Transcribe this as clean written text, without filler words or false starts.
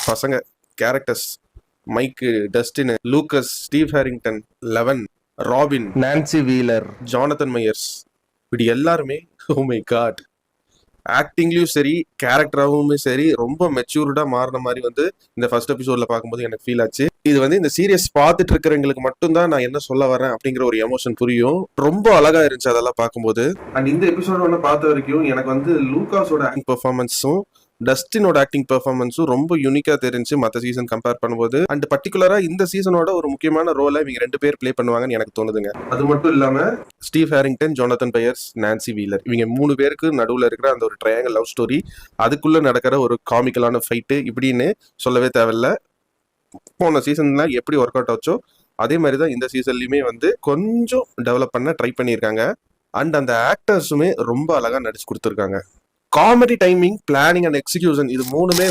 பசங்க characters Mike, Dustin, Lucas, Steve Harrington, Eleven, Robin, Nancy Wheeler, Jonathan Myers, இப்படி எல்லாருமே oh my God ஆக்டிங்லயும் சரி கேரக்டராகவும் சரி ரொம்ப மெச்சூர்டா மாறின மாதிரி வந்து இந்த ஃபர்ஸ்ட் எபிசோட்ல பார்க்கும்போது எனக்கு ஃபீல் ஆச்சு. இது வந்து இந்த சீரியஸ் பார்த்துட்டு இருக்கிறவங்களுக்கு மட்டும்தான் நான் என்ன சொல்ல வரேன் அப்படிங்கிற ஒரு எமோஷன் புரியும். ரொம்ப அழகா இருந்துச்சு அதெல்லாம் பார்க்கும்போது. அண்ட் இந்த எபிசோட் ஒன்று பார்த்த வரைக்கும் எனக்கு வந்து லூகாஸோட ஆக்டிங் பெர்ஃபார்மன்ஸும் டஸ்டினோட ஆக்டிங் பெர்ஃபார்மன்ஸும் ரொம்ப யூனிக்கா தெரிஞ்சு மற்ற சீசன் கம்பேர் பண்ணும்போது. அண்ட் பர்டிகுலரா இந்த சீசனோட ஒரு முக்கியமான ரோலை இவங்க 2 பேர் ப்ளே பண்ணுவாங்கன்னு எனக்கு தோணுதுங்க. அது மட்டும் இல்லாம Steve Harrington, Jonathan buyers, Nancy wheeler, இவங்க 3 பேருக்கு நடுவில் இருக்கிற அந்த ஒரு ட்ரையாங்கல் லவ் ஸ்டோரி, அதுக்குள்ள நடக்கிற ஒரு காமிக்கலான ஃபைட்டு இப்படின்னு சொல்லவே தேவையில்ல. போன சீசன்ல எப்படி ஒர்க் அவுட் ஆச்சோ அதே மாதிரி தான் இந்த சீசன்லயுமே வந்து கொஞ்சம் டெவலப் பண்ண ட்ரை பண்ணியிருக்காங்க. அண்ட் அந்த ஆக்டர்ஸுமே ரொம்ப அழகா நடிச்சு கொடுத்துருக்காங்க. Comedy timing, planning and execution இது மூணுமே